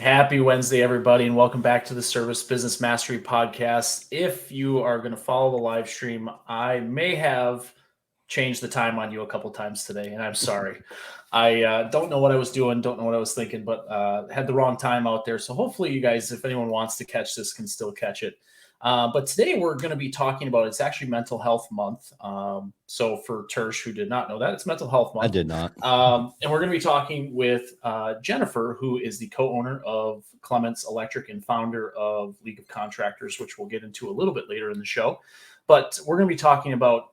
Happy Wednesday, everybody, and welcome back to the Service Business Mastery Podcast. If you are going to follow the live stream, I may have changed the time on you a couple times today, and I'm sorry. I don't know what I was doing, don't know what I was thinking, but had the wrong time out there. So hopefully you guys, if anyone wants to catch this, can still catch it. But today we're going to be talking about, it's actually Mental Health Month. So for Tersh, who did not know that, it's Mental Health Month. I did not. And we're going to be talking with Jennifer, who is the co-owner of Clements Electric and founder of League of Contractors, which we'll get into a little bit later in the show. But we're going to be talking about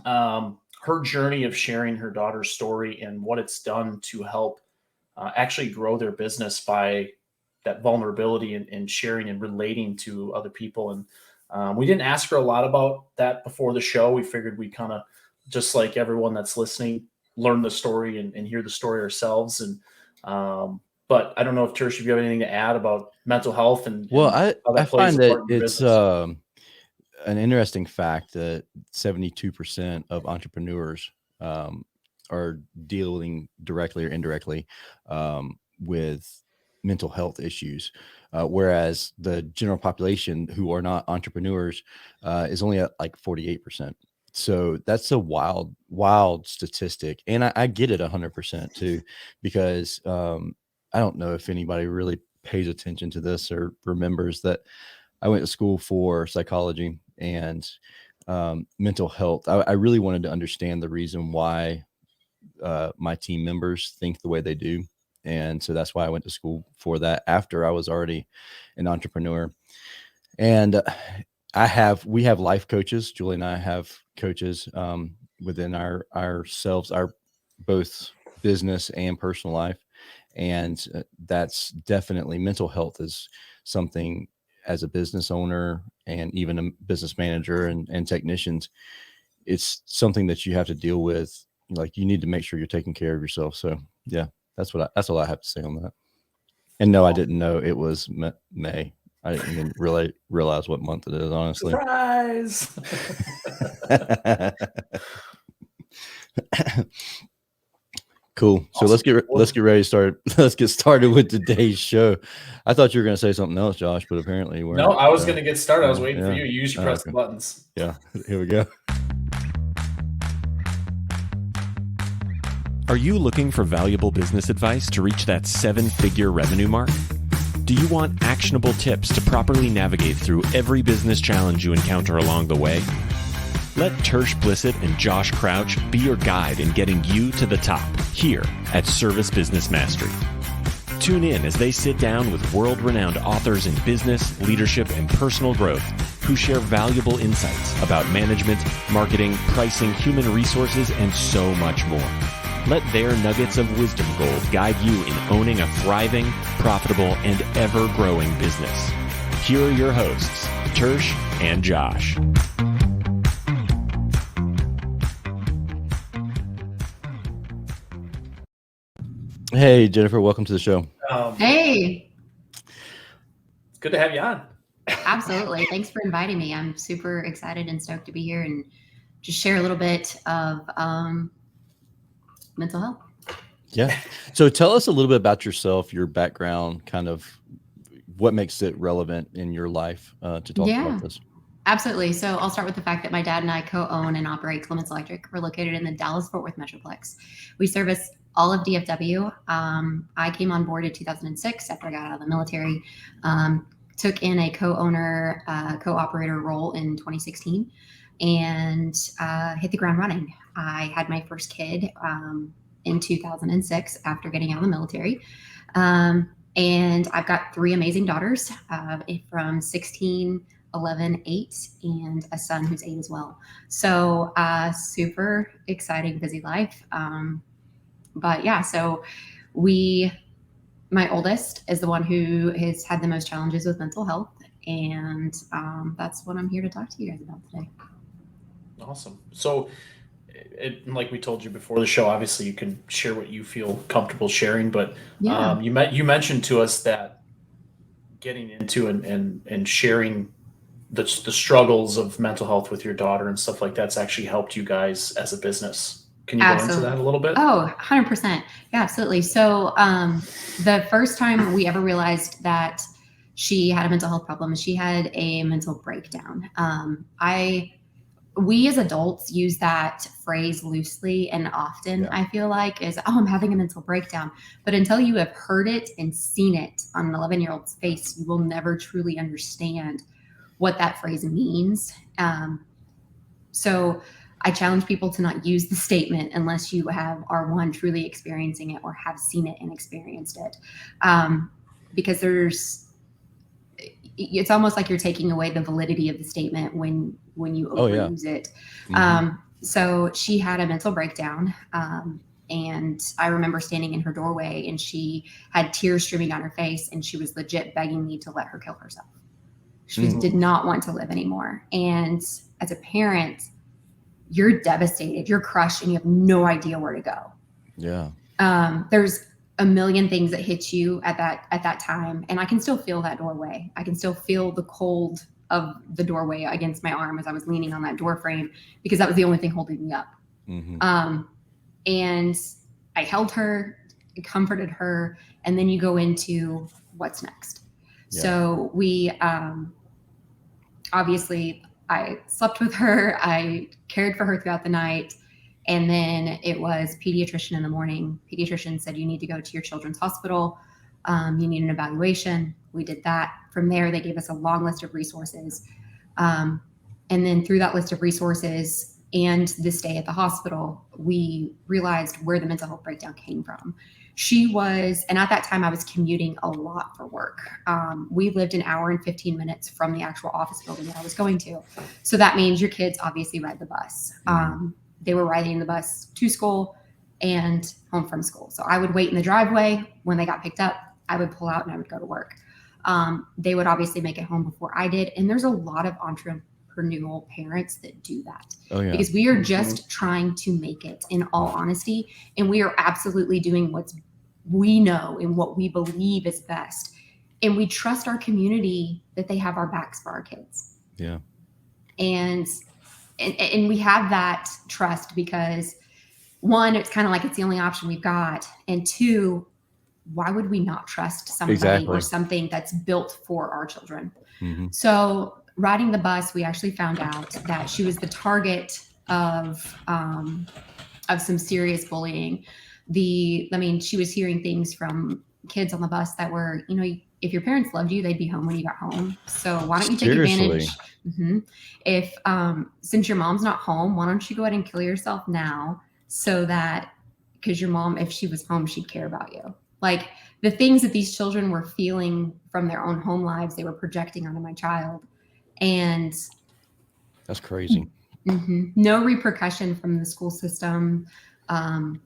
her journey of sharing her daughter's story and what it's done to help actually grow their business by that vulnerability and sharing and relating to other people. And we didn't ask her a lot about that before the show. We figured we kind of, just like everyone that's listening, learn the story and hear the story ourselves. And but I don't know if Tersh, if you have anything to add about mental health and I find that it's an interesting fact that 72% of entrepreneurs are dealing directly or indirectly with mental health issues, whereas the general population who are not entrepreneurs is only at like 48%. So that's a wild statistic. And I get it 100% too, because I don't know if anybody really pays attention to this or remembers that I went to school for psychology and mental health. I really wanted to understand the reason why my team members think the way they do. And so that's why I went to school for that after I was already an entrepreneur. And we have life coaches. Julie and I have coaches within ourselves, our both business and personal life. And that's definitely, mental health is something as a business owner and even a business manager and technicians, it's something that you have to deal with. Like, you need to make sure you're taking care of yourself. So yeah, that's all I have to say on that. And no, I didn't know it was May. I didn't even really realize what month it is, honestly. Surprise! Cool. So awesome. Let's get ready to start. Let's get started with today's show. I thought you were going to say something else, Josh, but apparently you weren't. No, I was going to get started. I was waiting for you. You usually press the buttons. Yeah. Here we go. Are you looking for valuable business advice to reach that 7-figure revenue mark? Do you want actionable tips to properly navigate through every business challenge you encounter along the way? Let Tersh Blissett and Josh Crouch be your guide in getting you to the top here at Service Business Mastery. Tune in as they sit down with world-renowned authors in business, leadership, and personal growth who share valuable insights about management, marketing, pricing, human resources, and so much more. Let their nuggets of wisdom gold guide you in owning a thriving, profitable, and ever-growing business. Here are your hosts, Tersh and Josh. Hey, Jennifer, welcome to the show. Hey. It's good to have you on. Absolutely. Thanks for inviting me. I'm super excited and stoked to be here and just share a little bit of mental health. Yeah. So tell us a little bit about yourself, your background, kind of what makes it relevant in your life to talk about this. Absolutely. So I'll start with the fact that my dad and I co-own and operate Clements Electric. We're located in the Dallas-Fort Worth Metroplex. We service all of DFW. I came on board in 2006 after I got out of the military. Took in a co-owner, co-operator role in 2016 and hit the ground running. I had my first kid in 2006 after getting out of the military. And I've got 3 amazing daughters from 16, 11, 8, and a son who's 8 as well. So super exciting, busy life. But yeah, so my oldest is the one who has had the most challenges with mental health. And that's what I'm here to talk to you guys about today. Awesome. So like we told you before the show, obviously you can share what you feel comfortable sharing, but you mentioned to us that getting into and sharing the struggles of mental health with your daughter and stuff like that's actually helped you guys as a business. Can you go into that a little bit? Oh, 100%. Yeah, absolutely. So The first time we ever realized that she had a mental health problem, she had a mental breakdown. We as adults use that phrase loosely and often, I feel like, is, oh, I'm having a mental breakdown. But until you have heard it and seen it on an 11-year-old's face, you will never truly understand what that phrase means. So I challenge people to not use the statement unless you are one, truly experiencing it or have seen it and experienced it. Because it's almost like you're taking away the validity of the statement when you overuse it. Mm-hmm. So she had a mental breakdown. And I remember standing in her doorway and she had tears streaming down her face and she was legit begging me to let her kill herself. She did not want to live anymore. And as a parent, you're devastated, you're crushed, and you have no idea where to go. Yeah. There's a million things that hit you at that time. And I can still feel that doorway. I can still feel the cold of the doorway against my arm as I was leaning on that door frame, because that was the only thing holding me up. Mm-hmm. And I held her, comforted her, and then you go into what's next. Yeah. So we, obviously I slept with her. I cared for her throughout the night. And then it was pediatrician in the morning. Pediatrician said, you need to go to your children's hospital. You need an evaluation. We did that. From there, they gave us a long list of resources. And then through that list of resources and this stay at the hospital, we realized where the mental health breakdown came from. She was, and at that time I was commuting a lot for work. We lived an hour and 15 minutes from the actual office building that I was going to. So that means your kids obviously ride the bus. They were riding the bus to school and home from school. So I would wait in the driveway. When they got picked up, I would pull out and I would go to work. They would obviously make it home before I did. And there's a lot of entrepreneurial parents that do that. Because we are just trying to make it, in all honesty. And we are absolutely doing what we know and what we believe is best. And we trust our community that they have our backs for our kids. Yeah. And we have that trust because, one, it's kind of like it's the only option we've got. And two, why would we not trust somebody or something that's built for our children? Mm-hmm. So riding the bus, we actually found out that she was the target of some serious bullying. She was hearing things from kids on the bus that were, if your parents loved you, they'd be home when you got home. So why don't you take advantage? Mm-hmm. If, since your mom's not home, why don't you go ahead and kill yourself now, so that, because your mom, if she was home, she'd care about you. Like the things that these children were feeling from their own home lives, they were projecting onto my child. And that's crazy. Mm-hmm, no repercussion from the school system. And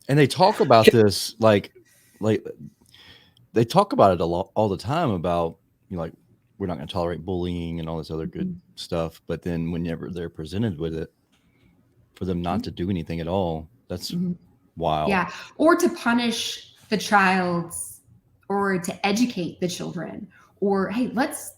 they talk about this, like they talk about it a lot all the time about, like, we're not going to tolerate bullying and all this other good stuff. But then whenever they're presented with it, for them not to do anything at all, that's wild. Yeah. Or to punish the child, or to educate the children, or, hey, let's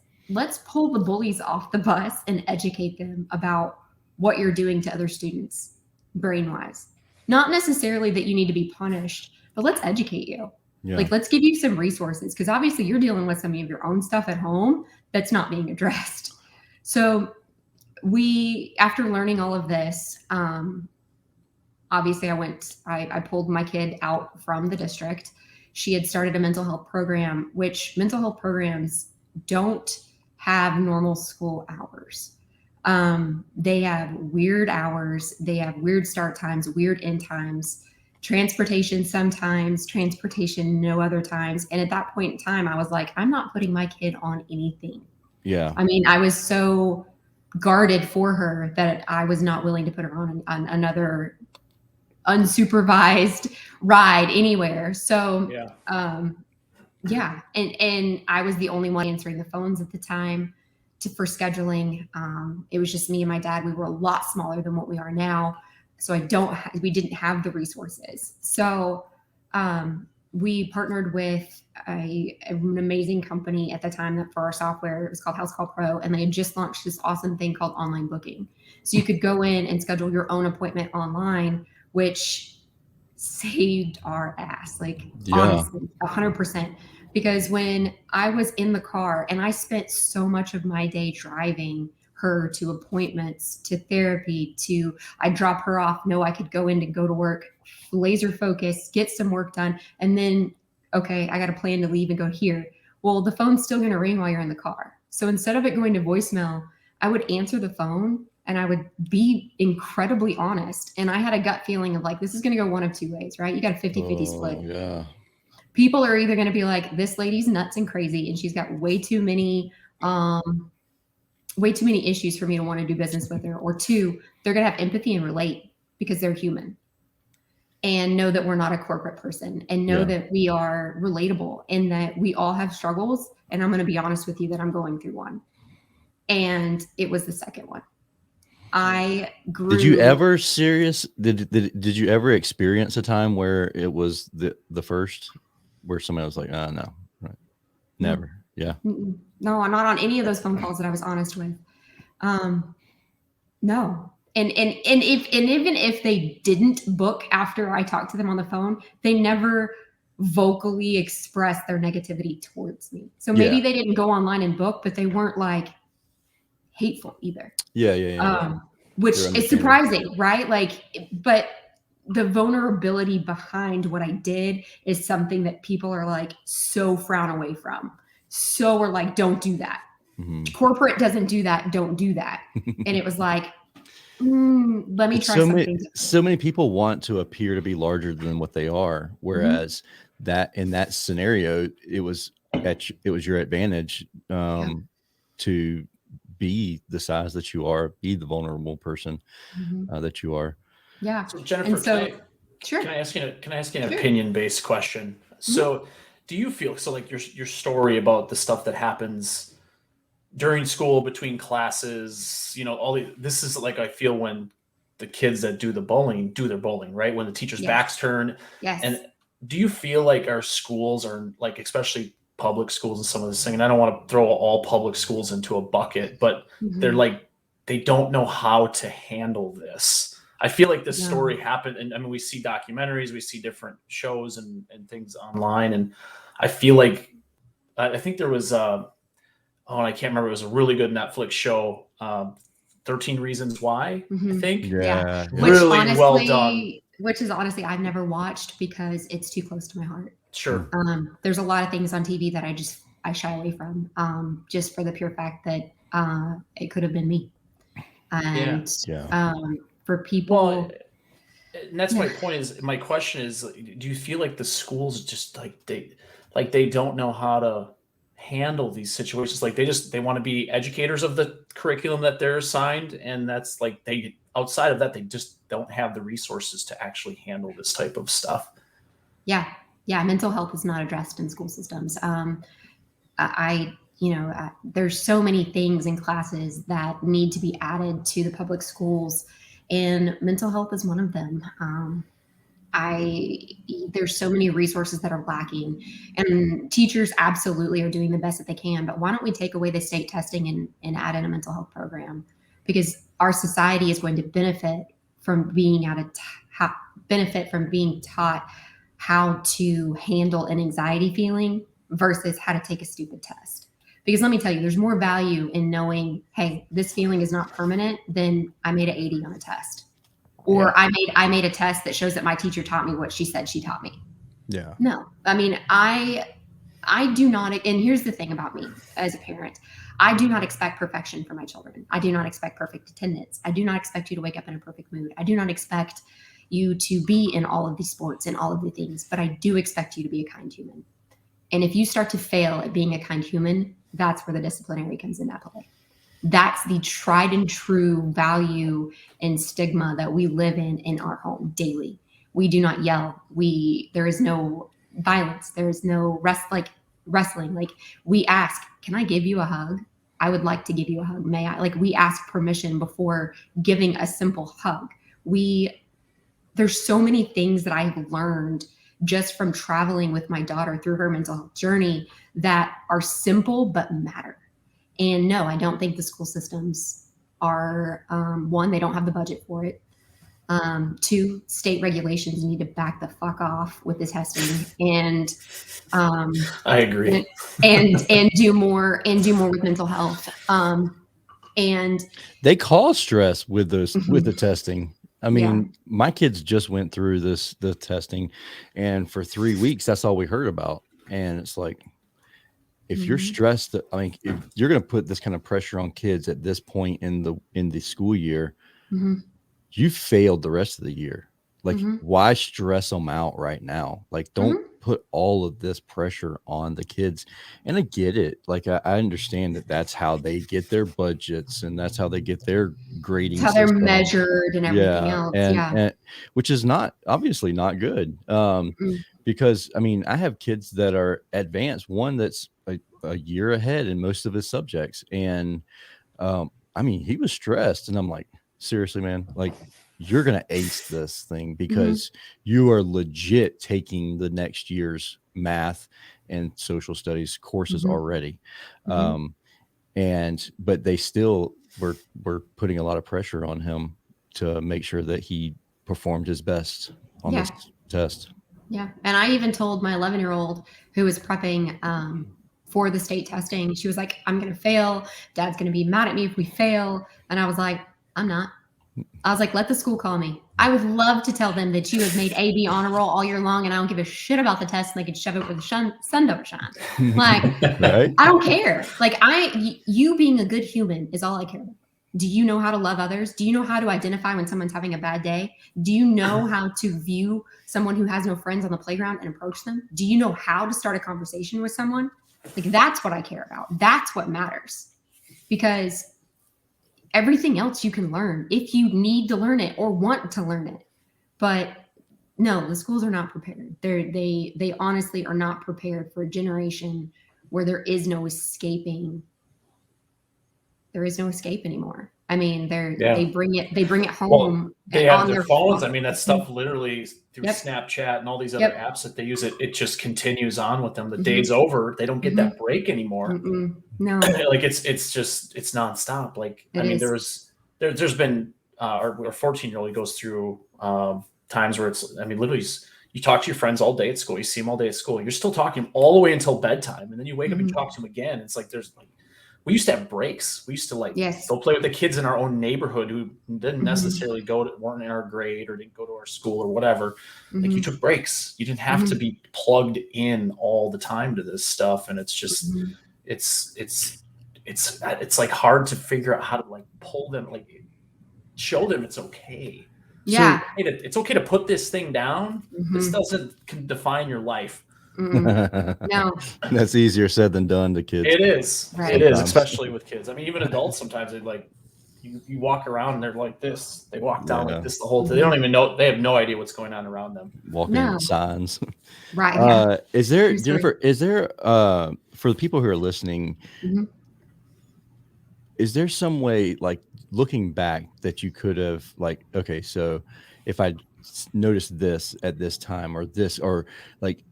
pull the bullies off the bus and educate them about what you're doing to other students brain-wise. Not necessarily that you need to be punished, but let's educate you. Yeah. Like, let's give you some resources, because obviously you're dealing with some of your own stuff at home that's not being addressed. So after learning all of this, obviously I pulled my kid out from the district. She had started a mental health program, which mental health programs don't have normal school hours. They have weird hours. They have weird start times, weird end times. Transportation sometimes, transportation no other times. And at that point in time, I was like, I'm not putting my kid on anything. Yeah. I mean, I was so guarded for her that I was not willing to put her on another unsupervised ride anywhere. So, And I was the only one answering the phones at the time for scheduling. It was just me and my dad. We were a lot smaller than what we are now. So we didn't have the resources. So we partnered with an amazing company at the time for our software. It was called House Call Pro, and they had just launched this awesome thing called online booking. So you could go in and schedule your own appointment online, which saved our ass. Like, Yeah. honestly, 100%. Because when I was in the car, and I spent so much of my day driving her to appointments, to therapy, I'd drop her off, know I could go in to go to work, laser focus, get some work done, and then, okay, I got a plan to leave and go here. Well, the phone's still going to ring while you're in the car. So instead of it going to voicemail, I would answer the phone and I would be incredibly honest. And I had a gut feeling of like, this is going to go one of two ways, right? You got a 50-50 split. Yeah. People are either going to be like, this lady's nuts and crazy, and she's got way too many issues for me to want to do business with her. Or two, they're going to have empathy and relate because they're human and know that we're not a corporate person, and know that we are relatable and that we all have struggles. And I'm going to be honest with you that I'm going through one. And it was the second one. I grew. Did you ever did you ever experience a time where it was the first, where somebody was like, no, right? Never. Yeah. No, not on any of those phone calls that I was honest with. No. And even if they didn't book after I talked to them on the phone, they never vocally expressed their negativity towards me. So maybe they didn't go online and book, but they weren't like hateful either. Yeah. Which is surprising, right? Like, but the vulnerability behind what I did is something that people are like so frown away from. So we're like, don't do that. Mm-hmm. Corporate doesn't do that. Don't do that. And it was like, let me try something. So many people want to appear to be larger than what they are, whereas that in that scenario, it was your advantage to be the size that you are, be the vulnerable person that you are. Yeah. So Jennifer, can I ask you an opinion-based question? So do you feel, so like your story about the stuff that happens during school, between classes, this is like, I feel when the kids that do their bowling, right? When the teacher's backs turn. Yes. And do you feel like our schools are like, especially public schools and some of this thing, and I don't want to throw all public schools into a bucket, but they're like, they don't know how to handle this. I feel like this story happened. And I mean, we see documentaries, we see different shows and things online. And I feel like, I think there was, I can't remember. It was a really good Netflix show, 13 Reasons Why, I think. Yeah. Really well done. Which is honestly, I've never watched because it's too close to my heart. Sure. There's a lot of things on TV that I shy away from, just for the pure fact that it could have been me. And for people. Well, and that's my point is, my question is, do you feel like the schools just they don't know how to handle these situations? Like they want to be educators of the curriculum that they're assigned, and that's like outside of that, they just don't have the resources to actually handle this type of stuff. Yeah, mental health is not addressed in school systems. There's so many things in classes that need to be added to the public schools, and mental health is one of them. There's so many resources that are lacking, and teachers absolutely are doing the best that they can, but why don't we take away the state testing and add in a mental health program? Because our society is going to benefit from being taught how to handle an anxiety feeling versus how to take a stupid test. Because let me tell you, there's more value in knowing, hey, this feeling is not permanent, than I made an 80 on a test. Or I made a test that shows that my teacher taught me what she said she taught me. Yeah. No, I mean, I do not. And here's the thing about me as a parent. I do not expect perfection for my children. I do not expect perfect attendance. I do not expect you to wake up in a perfect mood. I do not expect you to be in all of these sports and all of the things, but I do expect you to be a kind human. And if you start to fail at being a kind human, that's where the disciplinary comes into play. That's the tried and true value and stigma that we live in our home daily. We do not yell. There is no violence. There is no wrestling. Like, we ask, can I give you a hug? I would like to give you a hug. May I? Like, we ask permission before giving a simple hug. There's so many things that I've learned just from traveling with my daughter through her mental health journey that are simple but matter. And no, I don't think the school systems are, one, they don't have the budget for it. Two, state regulations need to back the fuck off with the testing, and I agree. and do more with mental health. And they cause stress with those with the testing. I mean, Yeah. my kids just went through the testing, and for 3 weeks, that's all we heard about. And it's like, if you're stressed, I mean, if you're going to put this kind of pressure on kids at this point in the school year, you failed the rest of the year. Like, why stress them out right now? Like, don't put all of this pressure on the kids. And I get it. Like, I understand that that's how they get their budgets, and that's how they get their grading It's how they're system. measured and everything else. And which is obviously not good. Because I mean, I have kids that are advanced, one that's a year ahead in most of his subjects. And I mean, he was stressed, and I'm like, seriously, man, like, you're going to ace this thing because you are legit taking the next year's math and social studies courses already. But they still were putting a lot of pressure on him to make sure that he performed his best on this test. Yeah. And I even told my 11-year-old who was prepping for the state testing, she was like, I'm going to fail. Dad's going to be mad at me if we fail. And I was like, I'm not. I was like, let the school call me. I would love to tell them that you have made AB honor roll all year long, and I don't give a shit about the test, and they could shove it where the sun don't shine. Like, Right? I don't care. Like, you being a good human is all I care about. Do you know how to love others? Do you know how to identify when someone's having a bad day? Do you know how to view someone who has no friends on the playground and approach them? Do you know how to start a conversation with someone? Like, that's what I care about. That's what matters. Because everything else you can learn if you need to learn it or want to learn it. But no, the schools are not prepared. They honestly are not prepared for a generation where there is no escaping. There is no escape anymore. I mean, they bring it home. Well, they have their phones. phone. I mean, that stuff literally through Snapchat and all these other apps that they use, it just continues on with them. The day's over. They don't get that break anymore. No, like it's nonstop. Like, I mean, there's been our 14-year-old, he goes through times where it's, I mean, literally you talk to your friends all day at school, you see them all day at school, you're still talking all the way until bedtime, and then you wake up and talk to them again. It's like we used to have breaks. We used to go play with the kids in our own neighborhood who didn't necessarily weren't in our grade or didn't go to our school or whatever. Like, you took breaks. You didn't have to be plugged in all the time to this stuff. And it's just, it's like hard to figure out how to like pull them, like show them it's okay. Yeah. So it's okay to put this thing down. This doesn't define your life. No, that's easier said than done to kids. It is. Right. It is, especially with kids. I mean, even adults sometimes, they like you walk around and they're like this. They walk down like this the whole time. They don't even know. They have no idea what's going on around them. Walking in signs. Right. Is there, Jennifer? Is there for the people who are listening? Is there some way, like looking back, that you could have like, okay, so if I noticed this at this time, or this, or like,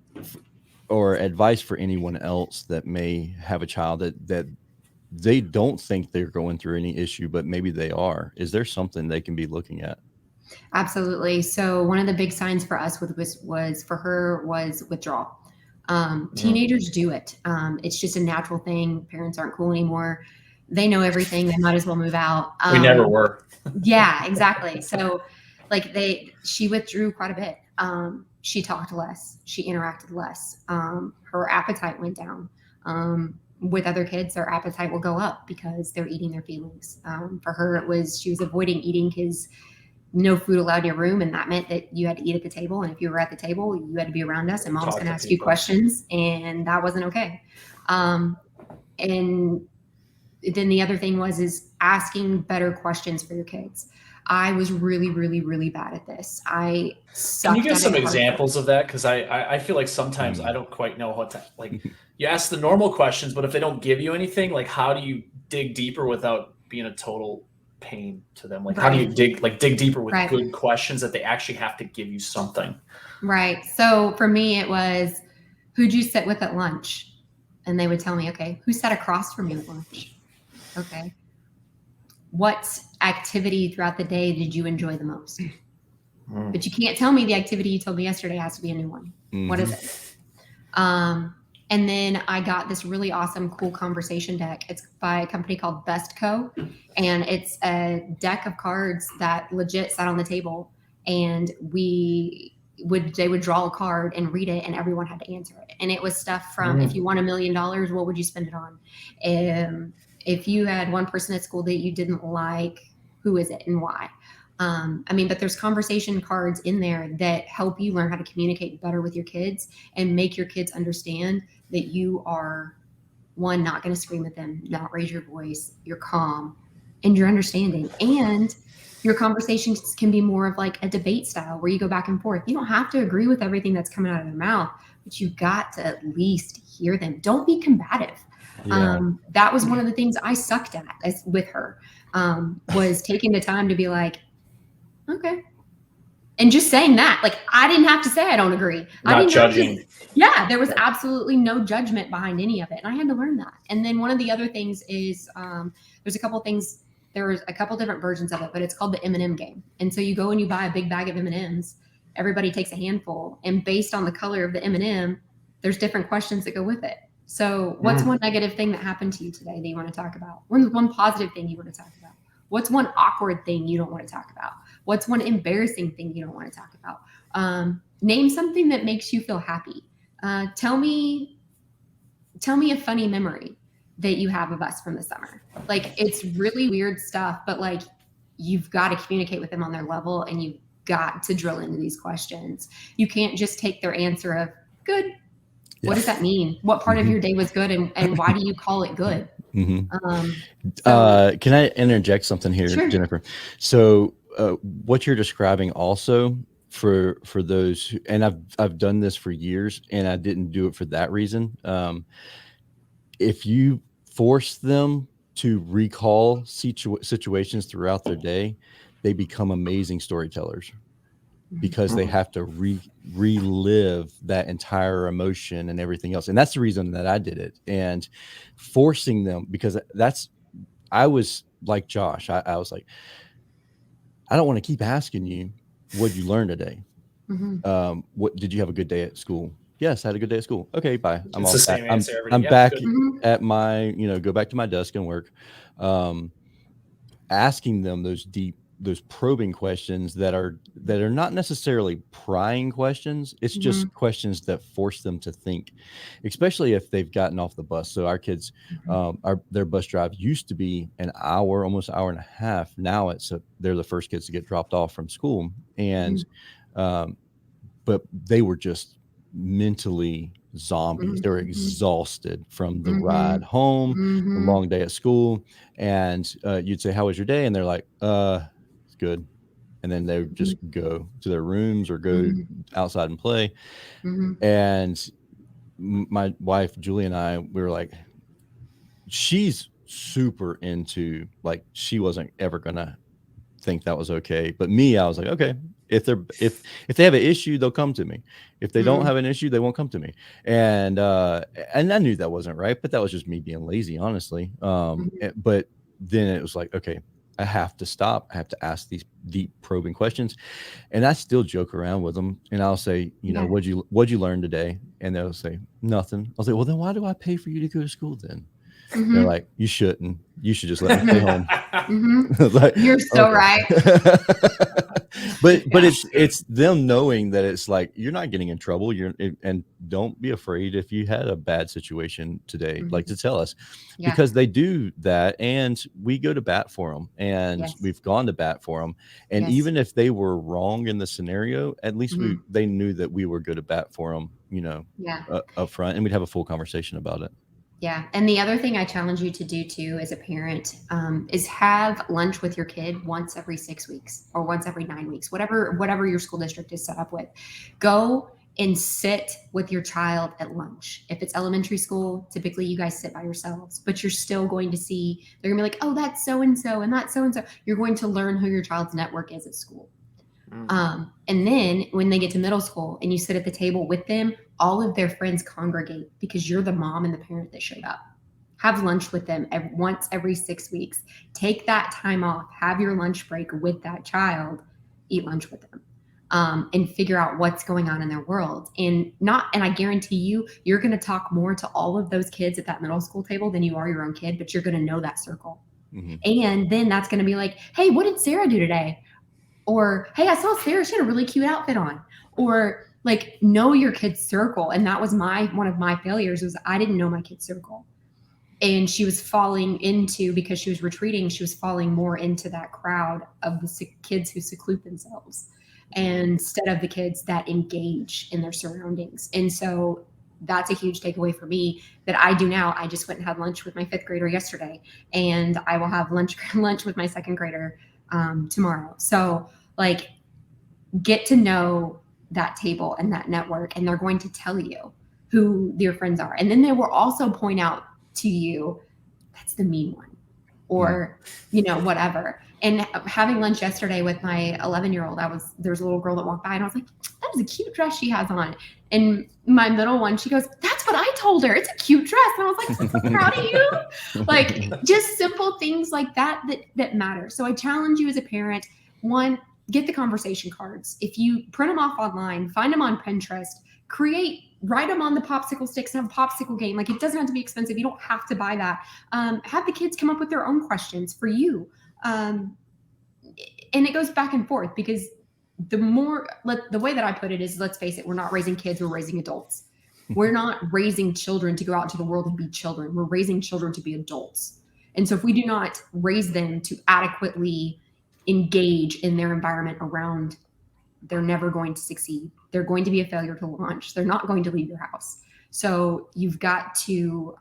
or advice for anyone else that may have a child that they don't think they're going through any issue, but maybe they are? Is there something they can be looking at? Absolutely. So one of the big signs for us was withdrawal. Teenagers do it. It's just a natural thing. Parents aren't cool anymore. They know everything. They might as well move out. We never were. Yeah, exactly. So like she withdrew quite a bit. She talked less. She interacted less. Her appetite went down. With other kids, their appetite will go up because they're eating their feelings. For her, she was avoiding eating because no food allowed in your room, and that meant that you had to eat at the table. And if you were at the table, you had to be around us, and mom's going to ask you questions, and that wasn't okay. And then the other thing is asking better questions for your kids. I was really, really, really bad at this. I sucked. Can you give some examples of that? Because I feel like sometimes I don't quite know what to, like, you ask the normal questions, but if they don't give you anything, like, how do you dig deeper without being a total pain to them? Like, how do you dig deeper with good questions that they actually have to give you something? Right. So for me, it was, who'd you sit with at lunch? And they would tell me, okay, who sat across from you at lunch? Okay. What activity throughout the day did you enjoy the most? But you can't tell me the activity you told me yesterday has to be a new one. What is it? And then I got this really awesome, cool conversation deck. It's by a company called Best Co. And it's a deck of cards that legit sat on the table. And they would draw a card and read it, and everyone had to answer it. And it was stuff from, if you won $1 million, what would you spend it on? If you had one person at school that you didn't like, who is it and why? But there's conversation cards in there that help you learn how to communicate better with your kids and make your kids understand that you are, one, not going to scream at them, not raise your voice, you're calm, and you're understanding. And your conversations can be more of like a debate style where you go back and forth. You don't have to agree with everything that's coming out of their mouth, but you've got to at least hear them. Don't be combative. Yeah. That was one of the things I sucked at with her, was taking the time to be like, okay. And just saying that, like, I didn't have to say I don't agree. Not judging. There was absolutely no judgment behind any of it. And I had to learn that. And then one of the other things is there's a couple things. There was a couple different versions of it, but it's called the M&M game. And so you go and you buy a big bag of M&Ms. Everybody takes a handful. And based on the color of the M&M, there's different questions that go with it. So what's one negative thing that happened to you today that you want to talk about? What's one positive thing you want to talk about? What's one awkward thing you don't want to talk about? What's one embarrassing thing you don't want to talk about? Name something that makes you feel happy. Tell me a funny memory that you have of us from the summer. Like, it's really weird stuff, but like, you've got to communicate with them on their level, and you've got to drill into these questions. You can't just take their answer of good. Yeah. What does that mean? What part of your day was good, and why do you call it good? Can I interject something here, sure, Jennifer? So what you're describing also for those who, and I've done this for years, and I didn't do it for that reason. If you force them to recall situations throughout their day, they become amazing storytellers, because they have to relive that entire emotion and everything else. And that's the reason that I did it. And forcing them, because I was like Josh. I was like, I don't want to keep asking you, what'd you learn today? What did you have a good day at school? Yes, I had a good day at school. Okay, bye. I'm it's all the same back. answer every I'm day. back at my, go back to my desk and work. Asking them those probing questions that are not necessarily prying questions. It's just questions that force them to think, especially if they've gotten off the bus. So our kids, their bus drive used to be an hour, almost an hour and a half. Now they're the first kids to get dropped off from school. And, but they were just mentally zombies. They were exhausted from the ride home, the long day at school. And you'd say, how was your day? And they're like, it's good. And then they would just go to their rooms or go outside and play. And my wife, Julie, and I, we were like, she's super into, like, she wasn't ever gonna think that was okay. But me, I was like, okay, if they have an issue, they'll come to me. If they don't have an issue, they won't come to me. And I knew that wasn't right, but that was just me being lazy, honestly. But then it was like, okay, I have to stop. I have to ask these deep probing questions. And I still joke around with them. And I'll say, what'd you learn today? And they'll say, nothing. I'll say, well, then why do I pay for you to go to school then? They're like, you shouldn't. You should just let me stay home. Like, you're so right. But it's them knowing that it's like, you're not getting in trouble. And don't be afraid if you had a bad situation today, like, to tell us, because they do that, and we go to bat for them, and we've gone to bat for them. And even if they were wrong in the scenario, at least they knew that we were good to bat for them, up front, and we'd have a full conversation about it. Yeah. And the other thing I challenge you to do too, as a parent, is have lunch with your kid once every 6 weeks or once every 9 weeks, whatever your school district is set up with. Go and sit with your child at lunch. If it's elementary school, typically you guys sit by yourselves, but you're still going to see, they're gonna be like, oh, that's so-and-so and that's so-and-so. You're going to learn who your child's network is at school. And then when they get to middle school and you sit at the table with them, all of their friends congregate because you're the mom and the parent that showed up. Have lunch with them once every 6 weeks. Take that time off. Have your lunch break with that child. Eat lunch with them. and figure out what's going on in their world. And I guarantee you're going to talk more to all of those kids at that middle school table than you are your own kid, but you're going to know that circle. Mm-hmm. And then that's going to be like, hey, what did Sarah do today? Or, hey, I saw Sarah, she had a really cute outfit on. Or like, know your kid's circle. And that was one of my failures, was I didn't know my kid's circle. And she was falling into, because she was retreating, she was falling more into that crowd of the kids who seclude themselves instead of the kids that engage in their surroundings. And so that's a huge takeaway for me that I do now. I just went and had lunch with my 5th grader yesterday, and I will have lunch with my 2nd grader tomorrow. So like, get to know that table and that network, and they're going to tell you who your friends are. And then they will also point out to you, that's the mean one, or, whatever. And having lunch yesterday with my 11-year-old, there's a little girl that walked by, and I was like, that is a cute dress she has on. And my middle one, she goes, that's what I told her. It's a cute dress. And I was like, I'm so proud of you. Like, just simple things like that matter. So I challenge you as a parent, one, get the conversation cards. If you print them off online, find them on Pinterest, write them on the popsicle sticks and have a popsicle game. Like, it doesn't have to be expensive. You don't have to buy that. Have the kids come up with their own questions for you. And it goes back and forth, because the way that I put it is, let's face it, we're not raising kids, we're raising adults. We're not raising children to go out into the world and be children. We're raising children to be adults. And so if we do not raise them to adequately engage in their environment around, they're never going to succeed. They're going to be a failure to launch. They're not going to leave your house. So you've got to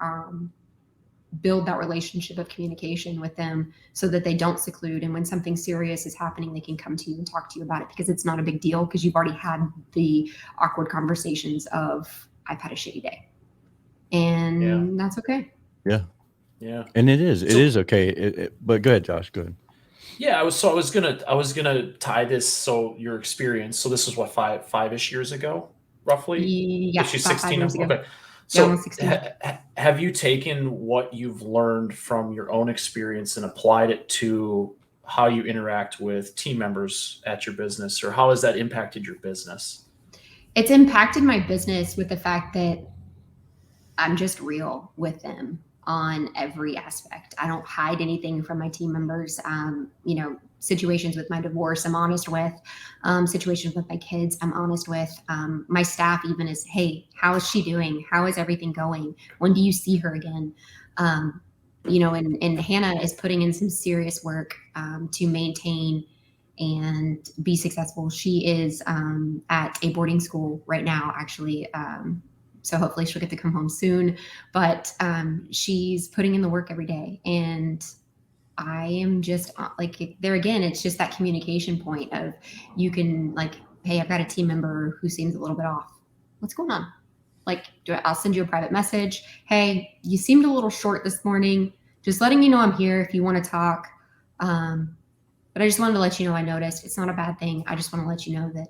build that relationship of communication with them so that they don't seclude. And when something serious is happening, they can come to you and talk to you about it, because it's not a big deal, because you've already had the awkward conversations of, I've had a shitty day. And that's okay. Yeah. Yeah. And it is okay. But go ahead, Josh, go ahead. Yeah, I was gonna tie this. So your experience. So this was what, five-ish years ago, roughly. Yeah, she's 16. Okay. Yeah, so have you taken what you've learned from your own experience and applied it to how you interact with team members at your business, or how has that impacted your business? It's impacted my business with the fact that I'm just real with them on every aspect. I don't hide anything from my team members. Situations with my divorce, I'm honest with. Situations with my kids, I'm honest with. My staff even is, hey, how is she doing? How is everything going? When do you see her again? And Hannah is putting in some serious work to maintain and be successful. She is at a boarding school right now, actually. So hopefully she'll get to come home soon, but she's putting in the work every day. And I am just like, there again, it's just that communication point of, you can like, hey, I've got a team member who seems a little bit off. What's going on? Like, I'll send you a private message. Hey, you seemed a little short this morning. Just letting you know I'm here if you want to talk. But I just wanted to let you know I noticed. It's not a bad thing. I just want to let you know that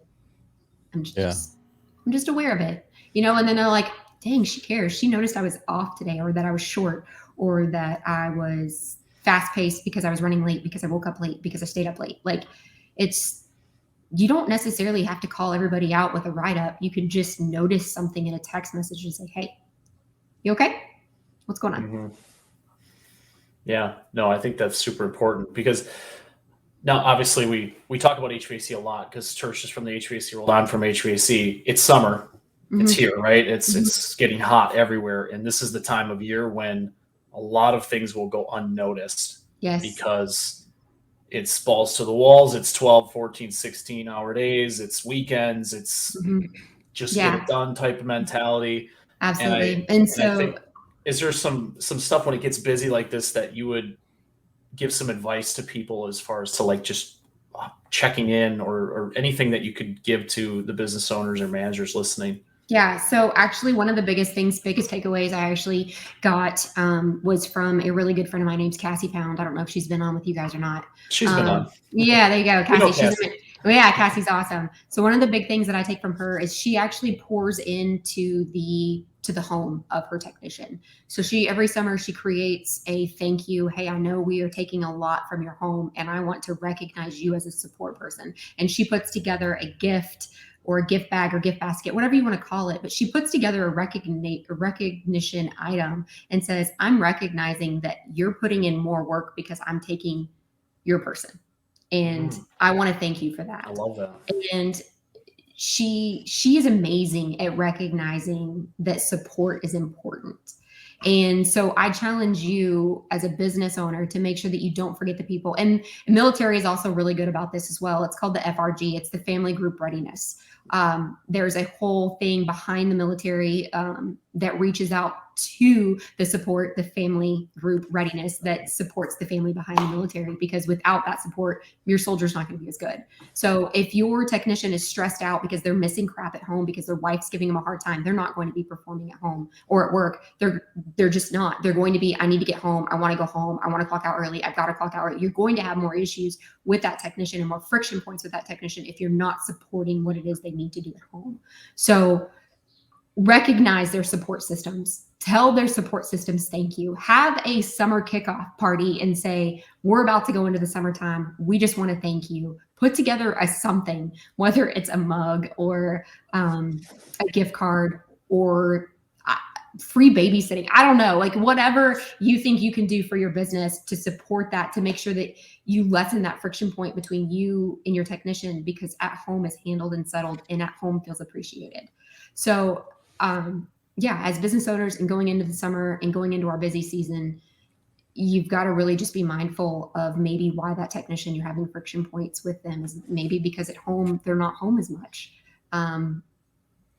I'm just aware of it. And then they're like, dang, she cares. She noticed I was off today, or that I was short, or that I was fast paced because I was running late, because I woke up late, because I stayed up late. Like, you don't necessarily have to call everybody out with a write up. You can just notice something in a text message and say, hey, you okay? What's going on? Mm-hmm. Yeah, no, I think that's super important, because now obviously we talk about HVAC a lot, because Tersh is from the HVAC world. I'm from HVAC. It's summer. Mm-hmm. It's here, right? It's getting hot everywhere. And this is the time of year when a lot of things will go unnoticed. Yes. Because it's balls to the walls. It's 12, 14, 16-hour days. It's weekends. It's just get it done type of mentality. Absolutely. And I think, is there some stuff when it gets busy like this that you would give some advice to people as far as to like just checking in, or anything that you could give to the business owners or managers listening? Yeah. So actually one of the biggest takeaways I actually got was from a really good friend of mine named Cassie Pound. I don't know if she's been on with you guys or not. She's been on. Yeah, there you go. Cassie. Cassie. Cassie's awesome. So one of the big things that I take from her is she actually pours into the to the home of her technician. So every summer she creates a thank you. Hey, I know we are taking a lot from your home and I want to recognize you as a support person. And she puts together a gift or a gift bag or gift basket, whatever you want to call it. But she puts together a recognition item and says, I'm recognizing that you're putting in more work because I'm taking your person. And I want to thank you for that. I love that. And she is amazing at recognizing that support is important. And so I challenge you as a business owner to make sure that you don't forget the people. And the military is also really good about this as well. It's called the FRG. It's the Family Group Readiness. There's a whole thing behind the military that reaches out to the family group readiness that supports the family behind the military, because without that support, your soldier's not going to be as good. So if your technician is stressed out because they're missing crap at home because their wife's giving them a hard time, they're not going to be performing at home or at work. They're just not. They're going to be, I need to get home. I want to go home. I want to clock out early. I've got to clock out early. You're going to have more issues with that technician and more friction points with that technician if you're not supporting what it is they need to do at home. So recognize their support systems. Tell their support systems thank you. Have a summer kickoff party and say, we're about to go into the summertime. We just want to thank you. Put together a something, whether it's a mug or a gift card or free babysitting. I don't know, like whatever you think you can do for your business to support that, to make sure that you lessen that friction point between you and your technician, because at home is handled and settled and at home feels appreciated. So as business owners and going into the summer and going into our busy season, you've got to really just be mindful of maybe why that technician you're having friction points with them is maybe because at home, they're not home as much. And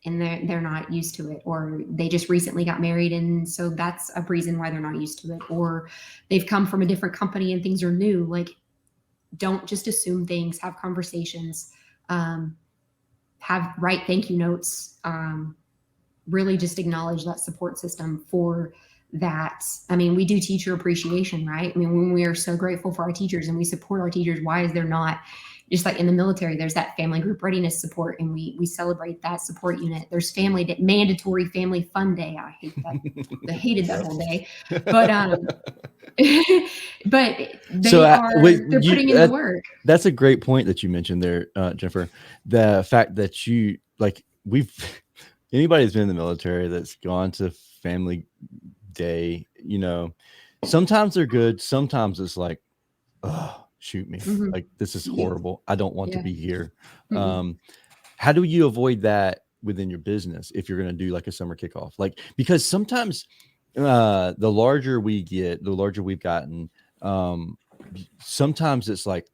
they're not used to it, or they just recently got married. And so that's a reason why they're not used to it, or they've come from a different company and things are new. Like, don't just assume things, have conversations, write thank you notes, really just acknowledge that support system for that. I mean, we do teacher appreciation, right? I mean, when we are so grateful for our teachers and we support our teachers, why is there not, just like in the military, there's that family group readiness support, and we celebrate that support unit. There's mandatory family fun day. I hate that. I hated that whole day, but they're putting in the work. That's a great point that you mentioned there, Jennifer. The fact that anybody who's been in the military that's gone to family day, sometimes they're good. Sometimes it's like, oh, shoot me. Mm-hmm. Like, this is horrible. I don't want to be here. Mm-hmm. How do you avoid that within your business if you're going to do like a summer kickoff? Like, because sometimes the larger we get, the larger we've gotten, sometimes it's like,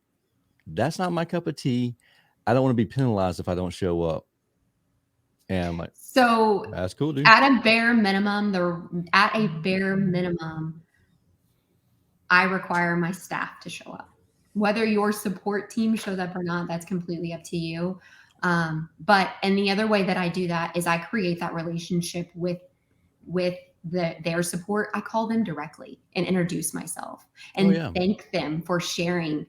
that's not my cup of tea. I don't want to be penalized if I don't show up. And I'm like, so that's cool, dude. At a bare minimum, I require my staff to show up. Whether your support team shows up or not, that's completely up to you. And the other way that I do that is I create that relationship with their support. I call them directly and introduce myself and thank them for sharing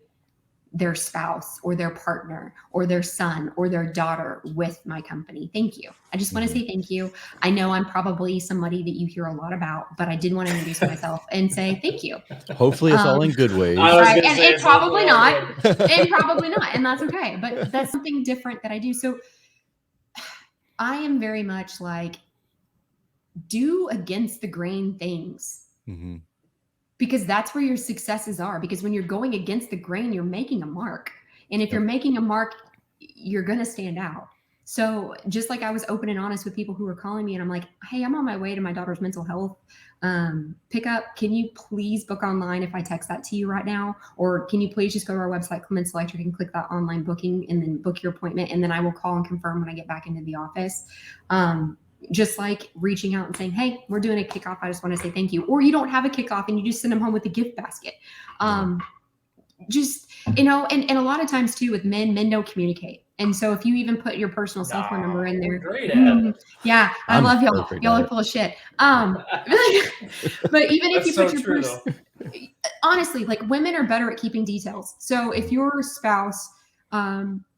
their spouse or their partner or their son or their daughter with my company. Thank you. I just want to say thank you. I know I'm probably somebody that you hear a lot about, but I did want to introduce myself and say thank you. Hopefully it's all in good ways. Right? And it's probably not. And probably not. And that's okay. But that's something different that I do. So I am very much like, do against the grain things. Mm-hmm. Because that's where your successes are. Because when you're going against the grain, you're making a mark. And if you're making a mark, you're going to stand out. So just like I was open and honest with people who were calling me and I'm like, hey, I'm on my way to my daughter's mental health pickup. Can you please book online if I text that to you right now? Or can you please just go to our website, Clements Electric, and click that online booking and then book your appointment. And then I will call and confirm when I get back into the office. Just like reaching out and saying, hey, we're doing a kickoff. I just want to say thank you. Or you don't have a kickoff and you just send them home with a gift basket. And a lot of times too with men don't communicate. And so if you even put your personal cell phone number in there, I love y'all. Y'all are full of shit. But even if you put your honestly, like women are better at keeping details. So if your spouse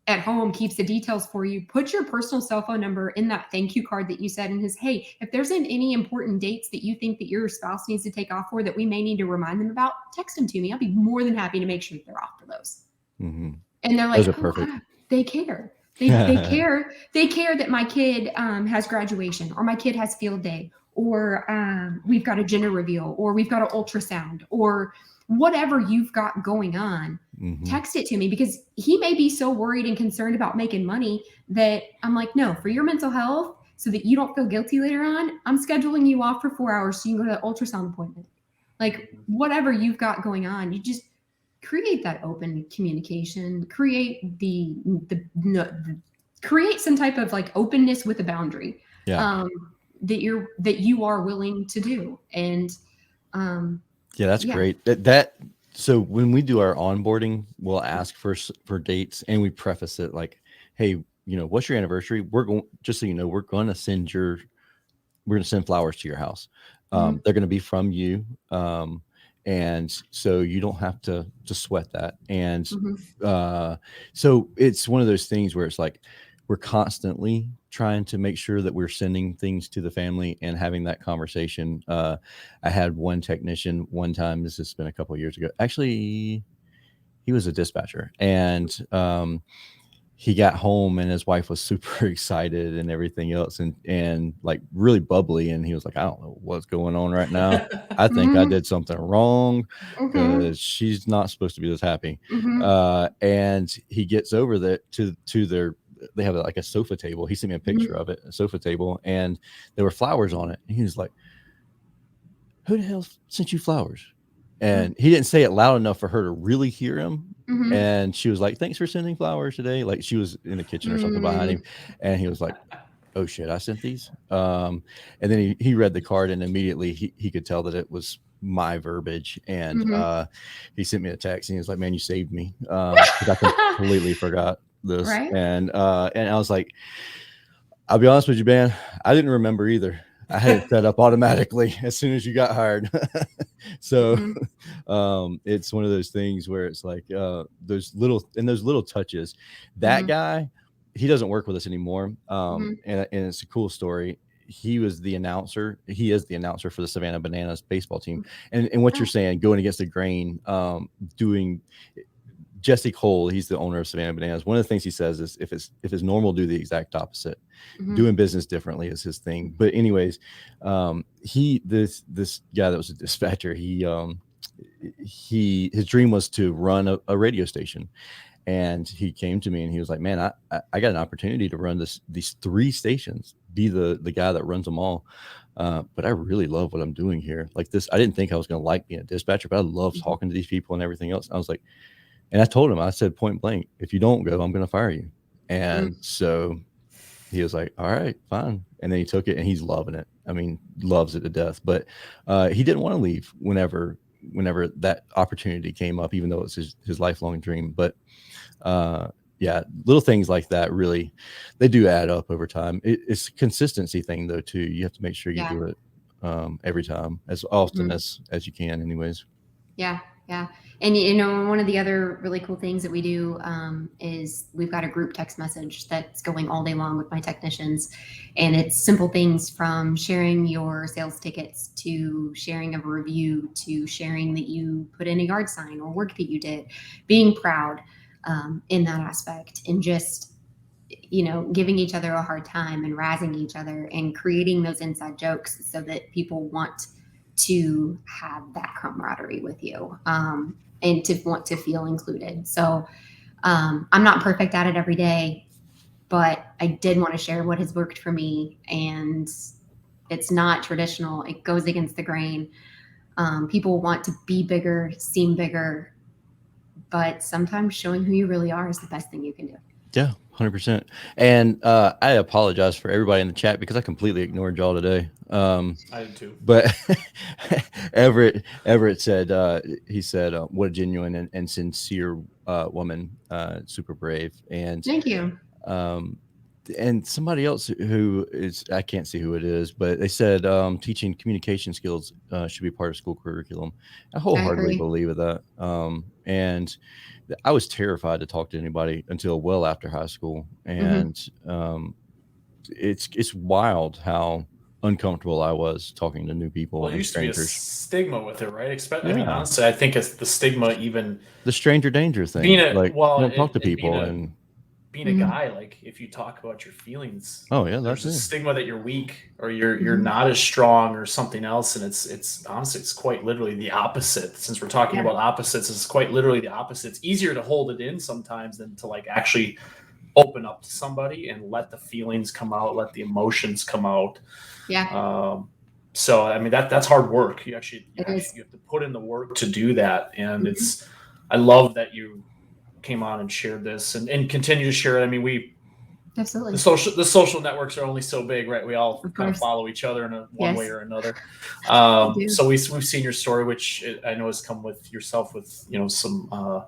at home keeps the details for you. Put your personal cell phone number in that thank you card that you said, and says, hey, if there's any important dates that you think that your spouse needs to take off for that we may need to remind them about, text them to me. I'll be more than happy to make sure that they're off for those. Mm-hmm. And they're like, those are perfect. Wow, they care. They care. They care that my kid has graduation, or my kid has field day, or we've got a gender reveal, or we've got an ultrasound, or whatever you've got going on. Mm-hmm. Text it to me, because he may be so worried and concerned about making money that I'm like, no, for your mental health, so that you don't feel guilty later on, I'm scheduling you off for 4 hours so you can go to the ultrasound appointment. Like, whatever you've got going on, you just create that open communication, create create some type of like openness with a boundary. Yeah. That you are willing to do. And that's great. So when we do our onboarding, we'll ask for dates, and we preface it like, hey, what's your anniversary? We're going, just so you know, we're going to send flowers to your house. They're going to be from you. And so you don't have to sweat that. And so it's one of those things where it's like, we're constantly trying to make sure that we're sending things to the family and having that conversation. I had one technician one time, this has been a couple of years ago. Actually, he was a dispatcher, and he got home and his wife was super excited and everything else, and like really bubbly. And he was like, I don't know what's going on right now. I think I did something wrong, because she's not supposed to be this happy. And he gets over they have like a sofa table. He sent me a picture of it, a sofa table, and there were flowers on it. And he was like, who the hell sent you flowers? And he didn't say it loud enough for her to really hear him. And she was like, thanks for sending flowers today. Like, she was in the kitchen or something behind him. And he was like, oh shit, I sent these. And then he read the card, and immediately he could tell that it was my verbiage. And he sent me a text, and he was like, man, you saved me. Because I completely forgot this. Right. And I was like, I'll be honest with you, man, I didn't remember either. I had it set up automatically as soon as you got hired. So it's one of those things where it's like those little touches. That guy, he doesn't work with us anymore. And it's a cool story. He was the announcer. He is the announcer for the Savannah Bananas baseball team. And what you're saying, going against the grain, doing Jesse Cole, he's the owner of Savannah Bananas. One of the things he says is if it's normal, do the exact opposite. Doing business differently is his thing. But anyways, this guy that was a dispatcher, his dream was to run a radio station. And he came to me and he was like, man, I got an opportunity to run these 3 stations, be the guy that runs them all. But I really love what I'm doing here. Like this, I didn't think I was going to like being a dispatcher, but I love talking to these people and everything else. I was like, and I told him, I said point blank, if you don't go, I'm going to fire you. And so he was like, all right, fine. And then he took it, and he's loving it. I mean, loves it to death. But he didn't want to leave whenever that opportunity came up, even though it's his lifelong dream. But little things like that, really, they do add up over time. It's a consistency thing, though, too. You have to make sure you do it every time, as often as you can anyways. Yeah. And one of the other really cool things that we do is we've got a group text message that's going all day long with my technicians. And it's simple things from sharing your sales tickets to sharing of a review to sharing that you put in a yard sign or work that you did, being proud in that aspect, and just, giving each other a hard time and razzing each other and creating those inside jokes so that people want to have that camaraderie with you. And to want to feel included. So I'm not perfect at it every day, but I did want to share what has worked for me. And it's not traditional. It goes against the grain. People want to be bigger, seem bigger, but sometimes showing who you really are is the best thing you can do. Yeah, 100%. And I apologize for everybody in the chat because I completely ignored y'all today. I did too. But Everett said, he said, what a genuine and sincere woman, super brave. And thank you. and somebody else who is, I can't see who it is, but they said teaching communication skills should be part of school curriculum. I wholeheartedly believe in that. And I was terrified to talk to anybody until well after high school. And it's wild how uncomfortable I was talking to new people. Well, it and used strangers. to be a stigma with it, right? I mean, honestly, I think it's the stigma, even the stranger danger thing. Don't talk to people and being a guy, like if you talk about your feelings, that's a stigma that you're weak or you're not as strong or something else. And it's honestly, it's quite literally the opposite. Since we're talking about opposites, it's quite literally the opposite. It's easier to hold it in sometimes than to like actually open up to somebody and let the feelings come out, let the emotions come out. So I mean that's hard work. You have to put in the work to do that. And I love that you came on and shared this and continue to share it. I mean, absolutely, the social networks are only so big, right? We all kind of follow each other in one way or another. So we've seen your story, which I know has come with yourself with, some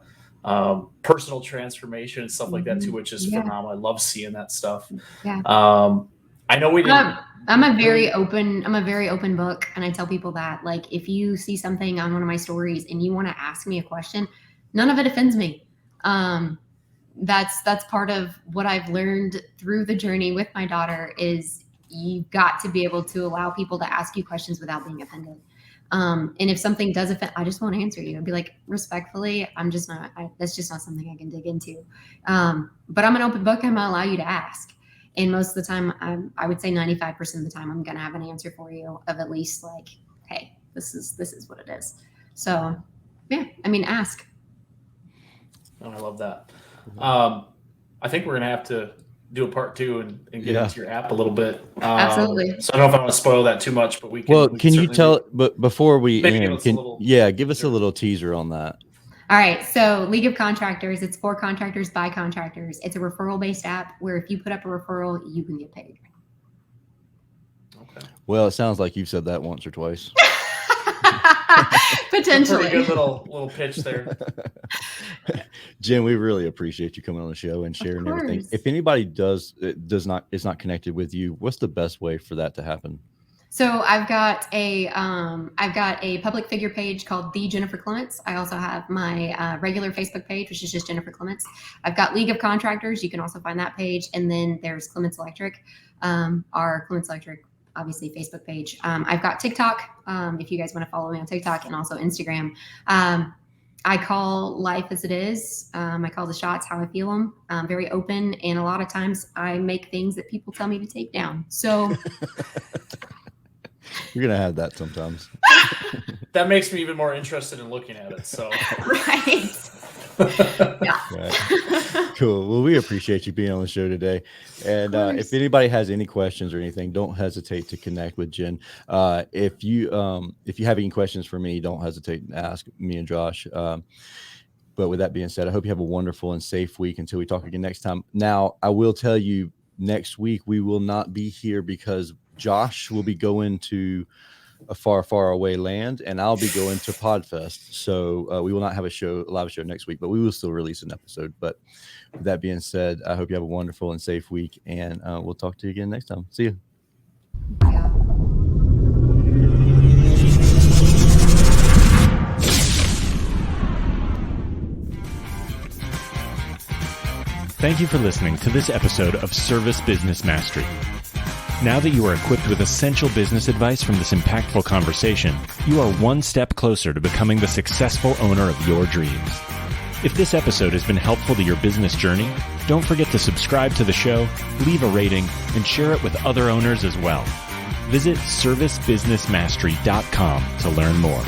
personal transformation and stuff like that too, which is phenomenal. I love seeing that stuff. I know we didn't. I'm a very open book, and I tell people that, like, if you see something on one of my stories and you want to ask me a question, none of it offends me. That's part of what I've learned through the journey with my daughter is you've got to be able to allow people to ask you questions without being offended. And if something does offend, I just won't answer you. I'd be like, respectfully, that's just not something I can dig into. But I'm an open book. I'm going to allow you to ask. And most of the time, I would say 95% of the time, I'm going to have an answer for you of at least like, hey, this is what it is. So yeah, I mean, ask. Oh, I love that. I think we're going to have to do a part 2 and get into your app a little bit. Absolutely. So I don't know if I want to spoil that too much, but we can. Well, can you tell? But before we end, give us a little teaser on that. All right. So League of Contractors, it's for contractors by contractors. It's a referral-based app where if you put up a referral, you can get paid. Okay. Well, it sounds like you've said that once or twice. Potentially. Pretty good little pitch there. Jen, we really appreciate you coming on the show and sharing everything. If anybody is not connected with you, what's the best way for that to happen? So I've got a public figure page called The Jennifer Clements. I also have my regular Facebook page, which is just Jennifer Clements. I've got League of Contractors. You can also find that page. And then there's Clements Electric, our Clements Electric, obviously, Facebook page. I've got TikTok, if you guys want to follow me on TikTok, and also Instagram. I call life as it is. I call the shots how I feel them. Very open. And a lot of times I make things that people tell me to take down. So... You're going to have that sometimes. That makes me even more interested in looking at it. So right. Right. Cool. Well, we appreciate you being on the show today. And if anybody has any questions or anything, don't hesitate to connect with Jen. If you have any questions for me, don't hesitate to ask me and Josh. But with that being said, I hope you have a wonderful and safe week until we talk again next time. Now, I will tell you, next week we will not be here because Josh will be going to a far, far away land, and I'll be going to Podfest. So we will not have a live show next week, but we will still release an episode. But with that being said, I hope you have a wonderful and safe week, and we'll talk to you again next time. See you. Thank you for listening to this episode of Service Business Mastery. Now that you are equipped with essential business advice from this impactful conversation, you are one step closer to becoming the successful owner of your dreams. If this episode has been helpful to your business journey, don't forget to subscribe to the show, leave a rating, and share it with other owners as well. Visit servicebusinessmastery.com to learn more.